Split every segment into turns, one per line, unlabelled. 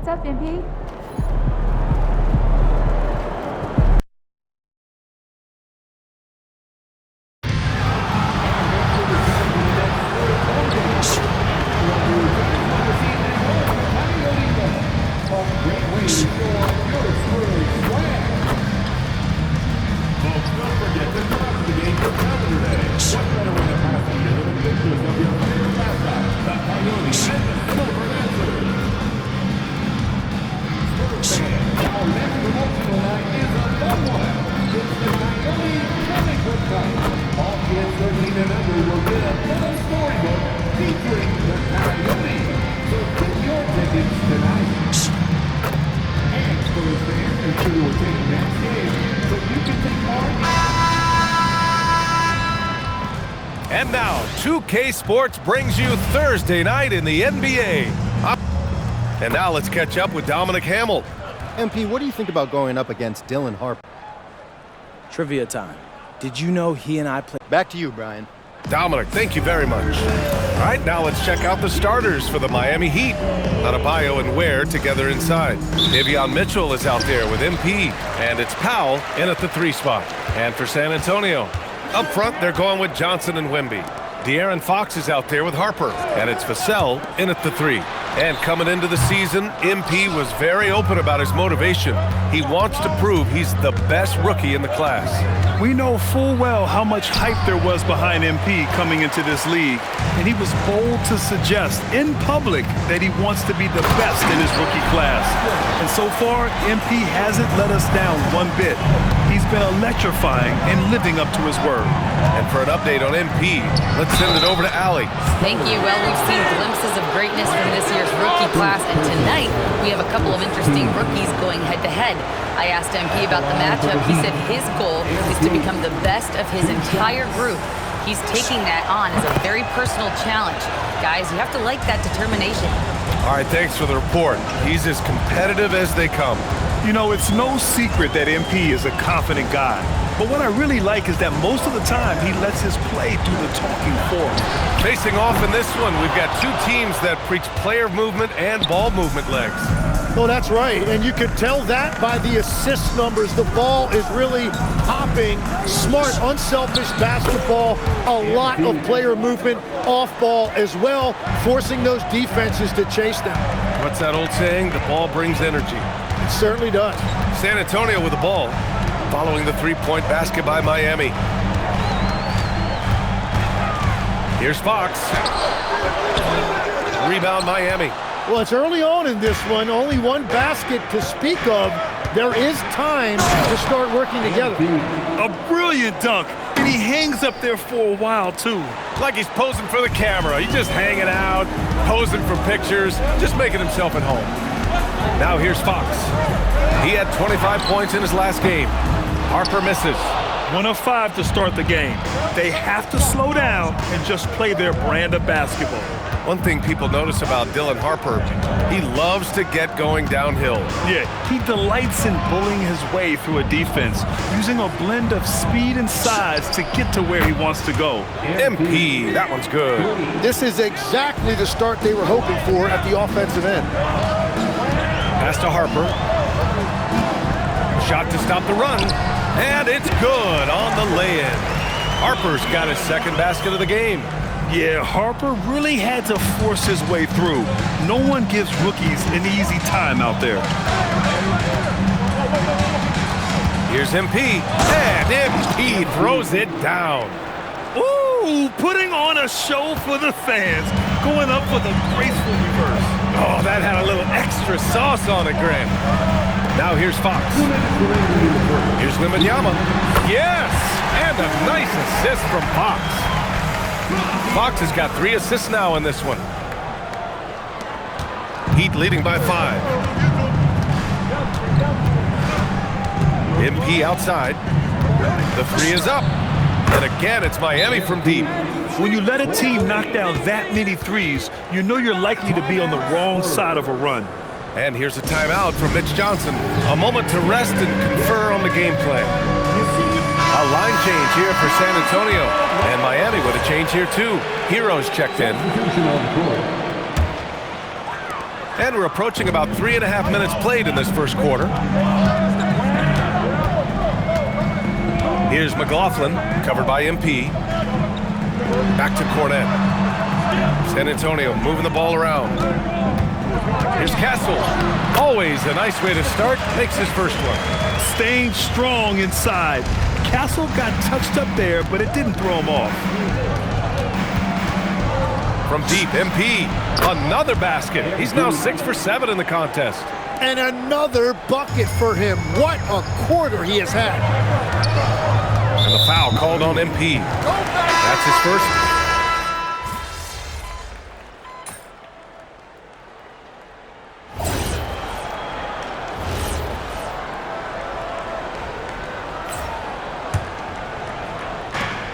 What's up, MP?
And now, 2K Sports brings you Thursday night in the NBA. And now let's catch up with Dominic Hamill.
MP, what do you think about going up against Dylan Harper?
Trivia time. Did you know he and I played?
Back to you, Brian.
Dominic, thank you very much. All right, now let's check out the starters for the Miami Heat. Adebayo and Ware together inside. Davion Mitchell is out there with MP, and it's Powell in at the 3 spot. And for San Antonio, up front, they're going with Johnson and Wemby. De'Aaron Fox is out there with Harper, and it's Vassell in at the 3. And coming into the season, MP was very open about his motivation. He wants to prove he's the best rookie in the class.
We know full well how much hype there was behind MP coming into this league, and he was bold to suggest in public that he wants to be the best in his rookie class. And so far, MP hasn't let us down one bit. He's been electrifying and living up to his word.
And for an update on MP, let's send it over to Allie.
Thank you. Well, we've seen glimpses of greatness from this year's rookie class, and tonight we have a couple of interesting rookies going head-to-head. I asked MP about the matchup. He said his goal is to become the best of his entire group. He's taking that on as a very personal challenge. Guys, you have to like that determination.
All right, thanks for the report. He's as competitive as they come.
You know, it's no secret that MP is a confident guy. But what I really like is that most of the time he lets his play do the talking for him.
Facing off in this one, we've got 2 teams that preach player movement and ball movement legs.
Oh, that's right, and you can tell that by the assist numbers. The ball is really hopping, smart, unselfish basketball, a lot of player movement off ball as well, forcing those defenses to chase them.
What's that old saying? The ball brings energy.
It certainly does.
San Antonio with the ball, following the 3-point basket by Miami. Here's Fox. Rebound Miami.
Well, it's early on in this one. Only one basket to speak of. There is time to start working together.
A brilliant dunk, and he hangs up there for a while, too.
Like he's posing for the camera. He's just hanging out, posing for pictures, just making himself at home. Now here's Fox. He had 25 points in his last game. Harper misses.
1 of 5 to start the game. They have to slow down and just play their brand of basketball.
One thing people notice about Dylan Harper, he loves to get going downhill.
Yeah, he delights in bullying his way through a defense, using a blend of speed and size to get to where he wants to go.
MP, that one's good.
This is exactly the start they were hoping for at the offensive end.
Pass to Harper. Shot to stop the run. And it's good on the lay-in. Harper's got his second basket of the game.
Yeah, Harper really had to force his way through. No one gives rookies an easy time out there.
Here's MP. And MP throws it down.
Ooh, putting on a show for the fans. Going up for the graceful reverse.
Oh, that had a little extra sauce on it, Grant. Now here's Fox. Here's Wembanyama. Yes! And a nice assist from Fox. Fox has got 3 assists now in this one. Heat leading by 5. MP outside. The 3 is up. And again, it's Miami from deep.
When you let a team knock down that many threes, you know you're likely to be on the wrong side of a run.
And here's a timeout from Mitch Johnson. A moment to rest and confer on the game plan. A line change here for San Antonio. And Miami with a change here too. Heroes checked in. And we're approaching about 3.5 minutes played in this first quarter. Here's McLaughlin, covered by MP. Back to Cornette. San Antonio moving the ball around. Here's Castle. Always a nice way to start. Makes his first one.
Staying strong inside. Castle got touched up there, but it didn't throw him off.
From deep, MP. Another basket. He's now 6 for 7 in the contest.
And another bucket for him. What a quarter he has had.
And the foul called on MP. That's his first.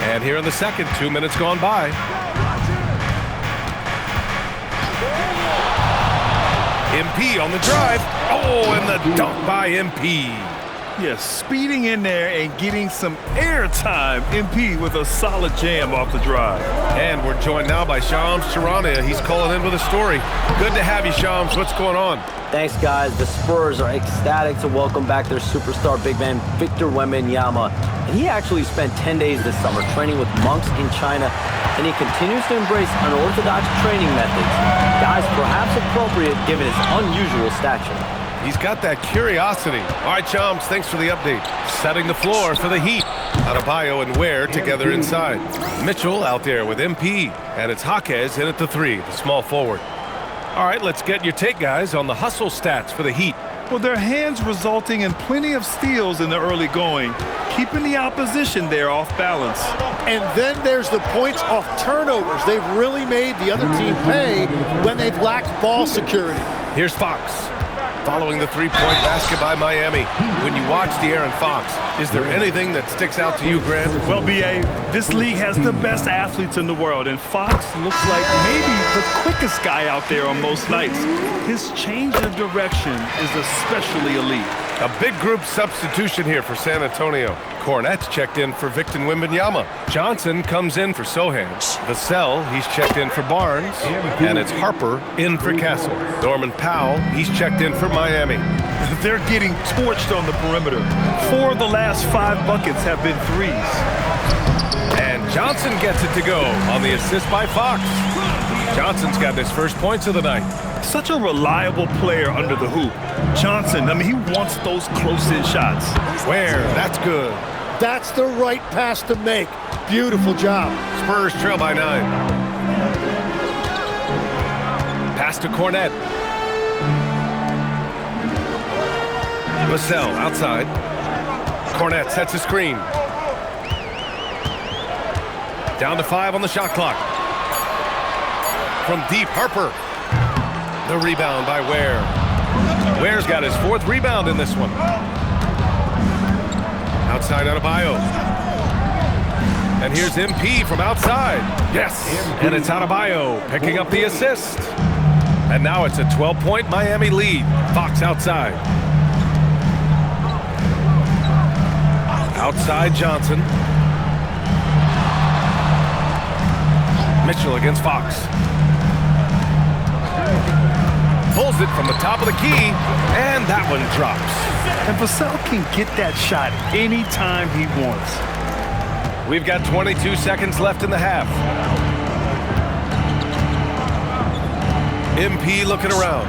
And here in the second, 2 minutes gone by. MP on the drive. Oh, and the dunk by MP.
Yes, speeding in there and getting some airtime. MP with a solid jam off the drive.
And we're joined now by Shams Charania. He's calling in with a story. Good to have you, Shams. What's going on?
Thanks, guys. The Spurs are ecstatic to welcome back their superstar big man, Victor Wembanyama. And he actually spent 10 days this summer training with monks in China, and he continues to embrace unorthodox training methods. Guys, perhaps appropriate given his unusual stature.
He's got that curiosity. All right, Shams, thanks for the update. Setting the floor for the Heat. Adebayo and Ware together inside. Mitchell out there with MP, and it's Jaquez in at the 3, the small forward. All right, let's get your take, guys, on the hustle stats for the Heat.
Well, their hands resulting in plenty of steals in the early going, keeping the opposition there off balance.
And then there's the points off turnovers. They've really made the other team pay when they've lacked ball security.
Here's Fox. Following the three-point basket by Miami. When you watch De'Aaron Fox, is there anything that sticks out to you, Grant?
Well, B.A., this league has the best athletes in the world, and Fox looks like maybe the quickest guy out there on most nights. His change of direction is especially elite.
A big group substitution here for San Antonio. Cornette checked in for Victor Wembanyama. Johnson comes in for Sohan. Vassell, he's checked in for Barnes. And it's Harper in for Castle. Norman Powell, he's checked in for Miami.
They're getting torched on the perimeter. 4 of the last 5 buckets have been threes.
And Johnson gets it to go on the assist by Fox. Johnson's got his first points of the night.
Such a reliable player under the hoop. Johnson, I mean, he wants those close-in shots.
Where? That's good.
That's the right pass to make. Beautiful job.
Spurs trail by 9. Pass to Cornette. Vassell outside. Cornette sets a screen. Down to 5 on the shot clock. From deep, Harper. The rebound by Ware. Ware's got his 4th rebound in this one. Outside Adebayo. And here's MP from outside. Yes, and it's Adebayo picking up the assist. And now it's a 12-point Miami lead. Fox outside. Outside Johnson. Mitchell against Fox. Pulls it from the top of the key, and that one drops.
And Vassell can get that shot anytime he wants.
We've got 22 seconds left in the half. MP looking around.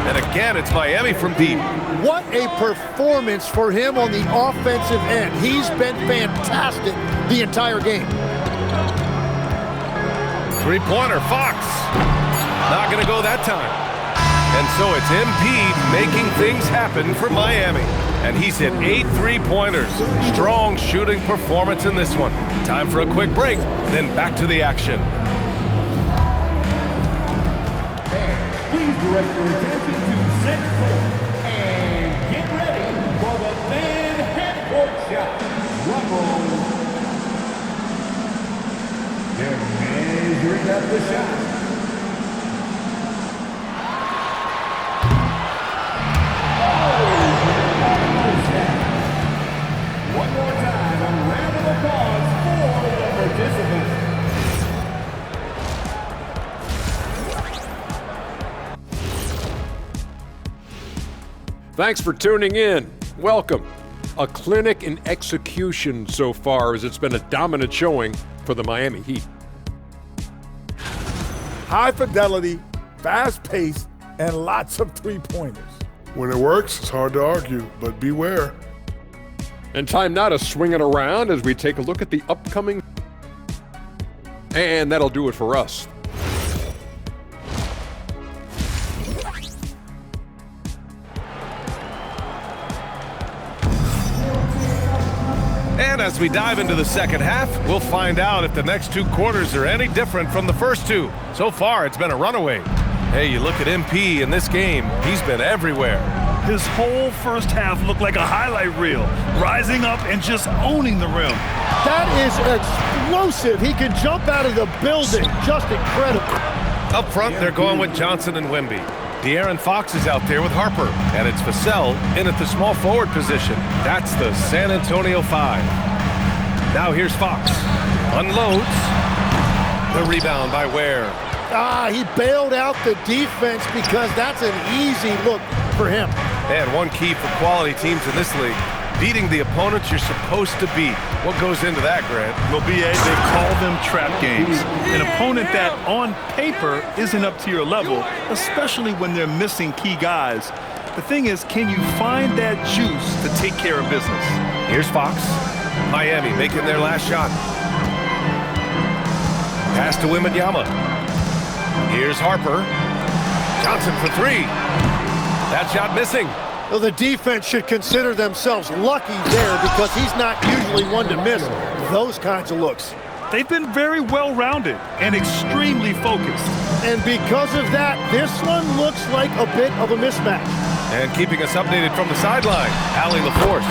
And again, it's Miami from deep.
What a performance for him on the offensive end. He's been fantastic the entire game.
Three-pointer, Fox. Not going to go that time. And so it's MP making things happen for Miami. And he's hit 8 three-pointers. Strong shooting performance in this one. Time for a quick break, then back to the action.
Please direct your attention to center court and get ready for the man half-court shot. Rumble. They're measuring up the shot. One more time, a round of applause for the participants.
Thanks for tuning in. Welcome. A clinic in execution so far, as it's been a dominant showing for the Miami Heat.
High fidelity, fast pace, and lots of three-pointers.
When it works, it's hard to argue, but beware.
And time now to swing it around as we take a look at the upcoming. And that'll do it for us.
And as we dive into the second half, we'll find out if the next 2 quarters are any different from the first 2. So far, it's been a runaway. Hey, you look at MP in this game, he's been everywhere.
His whole first half looked like a highlight reel, rising up and just owning the rim.
That is explosive. He can jump out of the building. Just incredible.
Up front, they're going with Johnson and Wemby. De'Aaron Fox is out there with Harper, and it's Vassell in at the small forward position. That's the San Antonio 5. Now here's Fox. Unloads. The rebound by Ware.
He bailed out the defense because that's an easy look for him.
And one key for quality teams in this league, beating the opponents you're supposed to beat. What goes into that, Grant?
Well, BA, they call them trap games. An opponent that, on paper, isn't up to your level, especially when they're missing key guys. The thing is, can you find that juice to take care of business?
Here's Fox. Miami making their last shot. Pass to Wembanyama. Here's Harper. Johnson for 3. That shot missing.
Well, the defense should consider themselves lucky there because he's not usually one to miss those kinds of looks.
They've been very well-rounded and extremely focused.
And because of that, this one looks like a bit of a mismatch.
And keeping us updated from the sideline, Allie LaForce.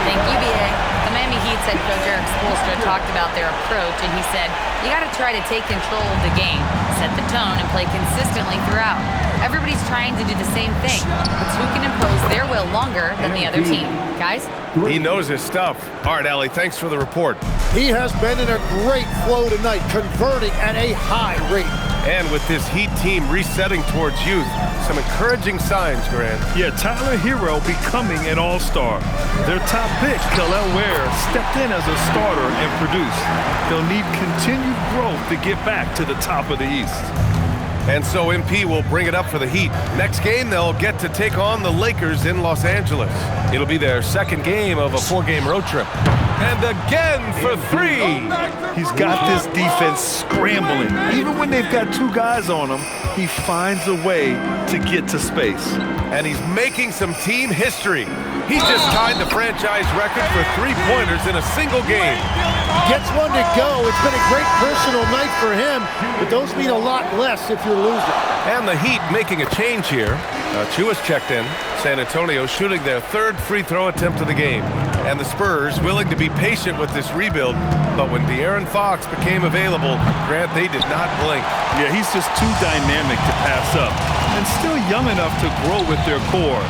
Thank you, BA. The Miami Heat head coach Eric Spoelstra talked about their approach, and he said, you got to try to take control of the game, set the tone, and play consistently throughout. Everybody's trying to do the same thing. It's who can impose their will longer than the other team. Guys?
He knows his stuff. All right, Allie, thanks for the report.
He has been in a great flow tonight, converting at a high rate.
And with this Heat team resetting towards youth, some encouraging signs, Grant.
Yeah, Tyler Hero becoming an all-star. Their top pick, Kel'el Ware, stepped in as a starter and produced. They'll need continued growth to get back to the top of the East.
And so MP will bring it up for the Heat. Next game, they'll get to take on the Lakers in Los Angeles. It'll be their second game of a 4-game road trip. And again for 3.
He's got this defense scrambling. Even when they've got 2 guys on him, he finds a way to get to space.
And he's making some team history. He just tied the franchise record for 3-pointers in a single game.
Gets one to go. It's been a great personal night for him, but those mean a lot less if you're losing.
And the Heat making a change here. Chua's checked in. San Antonio shooting their 3rd free throw attempt of the game. And the Spurs willing to be patient with this rebuild, but when De'Aaron Fox became available, Grant, they did not blink.
Yeah, he's just too dynamic to pass up, and still young enough to grow with their core.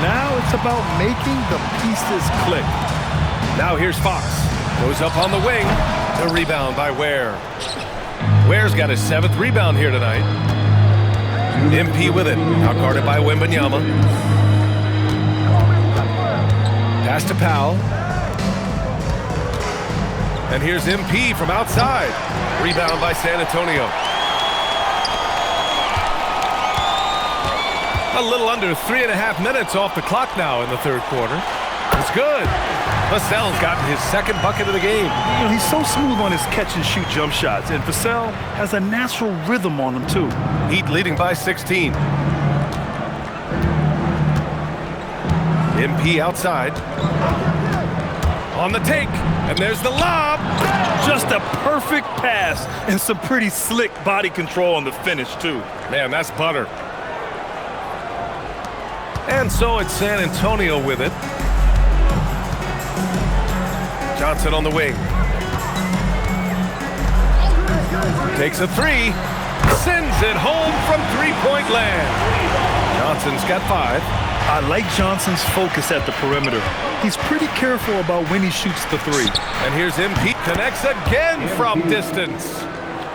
Now it's about making the pieces click.
Now here's Fox. Goes up on the wing. The rebound by Ware. Ware's got his 7th rebound here tonight. MP with it. Out guarded by Wembanyama. Pass to Powell. And here's MP from outside. Rebound by San Antonio. A little under 3.5 minutes off the clock now in the 3rd quarter. It's good. Vassell's gotten his 2nd bucket of the game.
You know, he's so smooth on his catch-and-shoot jump shots, and Vassell has a natural rhythm on him, too.
Heat leading by 16. MP outside. On the take, and there's the lob.
Just a perfect pass and some pretty slick body control on the finish, too.
Man, that's butter. And so it's San Antonio with it. Johnson on the wing. Takes a 3. Sends it home from 3-point land. Johnson's got 5.
I like Johnson's focus at the perimeter. He's pretty careful about when he shoots the 3.
And here's MP. Connects again from distance.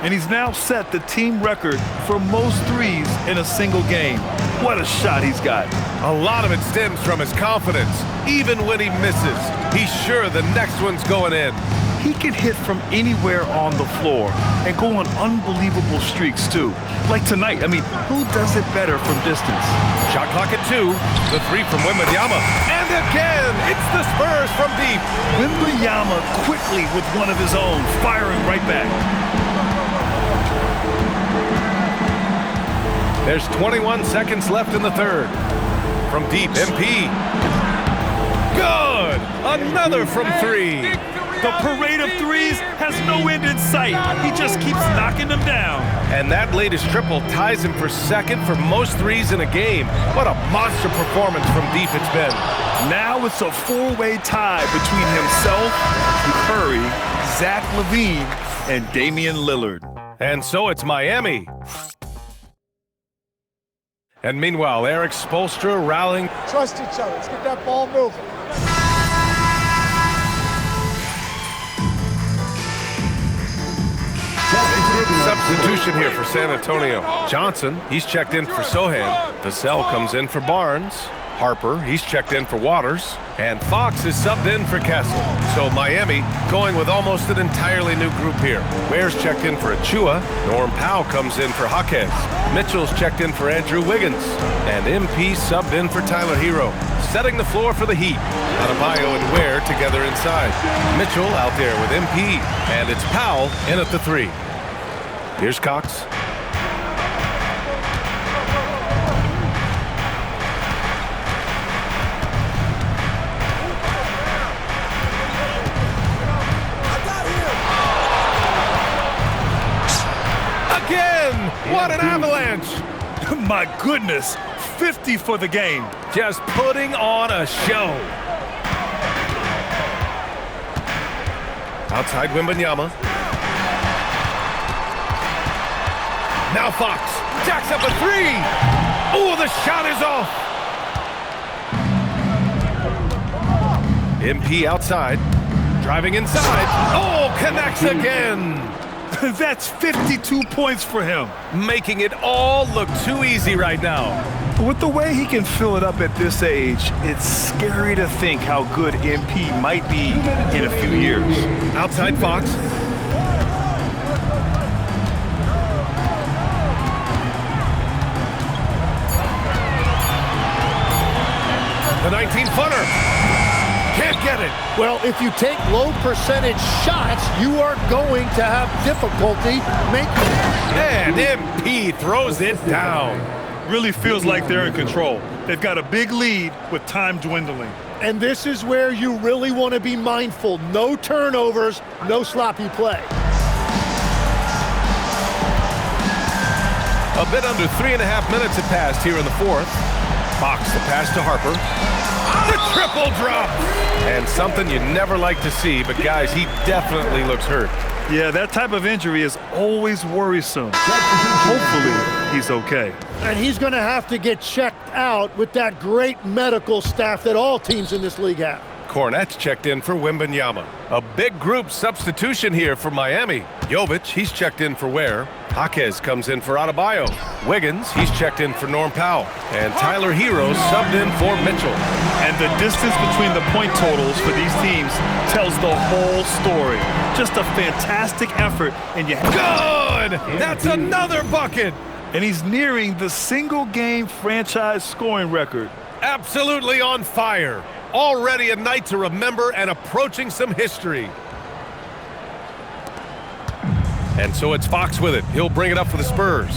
And he's now set the team record for most threes in a single game. What a shot he's got.
A lot of it stems from his confidence. Even when he misses, he's sure the next one's going in.
He can hit from anywhere on the floor and go on unbelievable streaks, too. Like tonight, I mean, who does it better from distance?
Shot clock at 2. The three from Wembanyama. And again, it's the Spurs from deep.
Wembanyama quickly with one of his own, firing right back.
There's 21 seconds left in the third. From deep, MP. Good! Another from 3.
The parade of threes has no end in sight. He just keeps knocking them down.
And that latest triple ties him for second for most threes in a game. What a monster performance from deep it's been.
Now it's a four-way tie between himself, Curry, Zach LaVine, and Damian Lillard.
And so it's Miami. And meanwhile, Eric Spoelstra rallying.
Trust each other. Let's get that ball moving.
Substitution here for San Antonio. Johnson, he's checked in for Sohan. Vassell comes in for Barnes. Harper, he's checked in for Waters. And Fox is subbed in for Kessel. So Miami going with almost an entirely new group here. Ware's checked in for Achua. Norm Powell comes in for Jaquez. Mitchell's checked in for Andrew Wiggins. And MP subbed in for Tyler Hero. Setting the floor for the Heat. Adebayo and Ware together inside. Mitchell out there with MP. And it's Powell in at the 3. Here's Cox. Again! What an avalanche!
My goodness, 50 for the game.
Just putting on a show. Outside Wembanyama. Now Fox jacks up a 3. Oh, the shot is off. MP outside, driving inside. Oh, connects again.
That's 52 points for him.
Making it all look too easy right now.
With the way he can fill it up at this age, it's scary to think how good MP might be in a few years.
Outside Fox. The 19-footer. Can't get it.
Well, if you take low percentage shots, you are going to have difficulty making it.
And MP throws it down.
Really feels like they're in control. They've got a big lead with time dwindling.
And this is where you really want to be mindful. No turnovers, no sloppy play.
A bit under 3.5 minutes have passed here in the fourth. Fox the pass to Harper. The triple drop! And something you never like to see, but guys, he definitely looks hurt.
Yeah, that type of injury is always worrisome. Hopefully, he's okay.
And he's going to have to get checked out with that great medical staff that all teams in this league have.
Cornette's checked in for Wembanyama. A big group substitution here for Miami. Jovic, he's checked in for Ware. Jaquez comes in for Adebayo. Wiggins, he's checked in for Norm Powell. And Tyler Hero subbed in for Mitchell.
And the distance between the point totals for these teams tells the whole story. Just a fantastic effort, and you
good! That's another bucket!
And he's nearing the single-game franchise scoring record.
Absolutely on fire. Already a night to remember and approaching some history. And so it's Fox with it. He'll bring it up for the Spurs.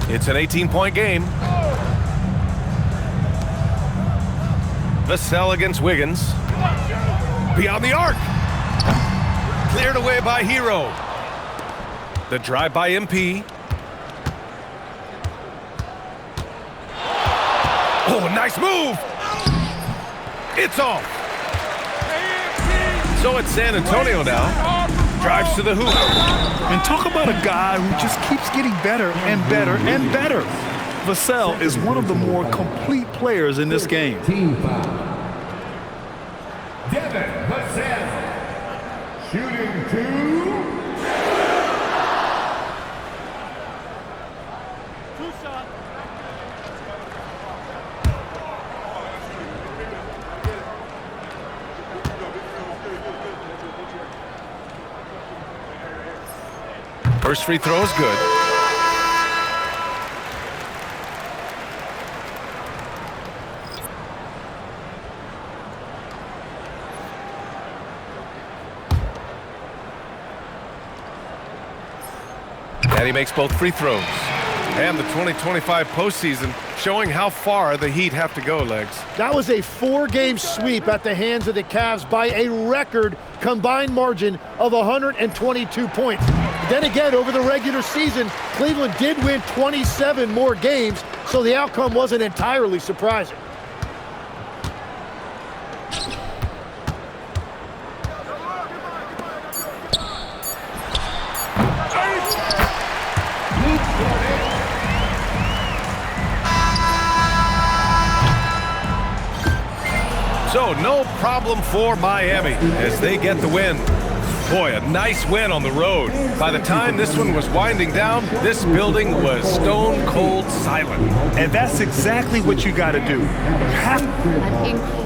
It's an 18-point game. Vassell against Wiggins. Beyond the arc. Cleared away by Hero. The drive by MP. Oh, nice move. It's off. So it's San Antonio now. Drives to the hoop.
And talk about a guy who just keeps getting better and better and better. Vassell is one of the more complete players in this game.
Team foul. Devin Vassell. Shooting 2.
First free throw is good. And he makes both free throws. And the 2025 postseason showing how far the Heat have to go, Legs.
That was a 4-game sweep at the hands of the Cavs by a record combined margin of 122 points. Then again, over the regular season, Cleveland did win 27 more games, so the outcome wasn't entirely surprising.
So no problem for Miami as they get the win. Boy, a nice win on the road. By the time this one was winding down, this building was stone cold silent.
And that's exactly what you got to do. You have
An incredible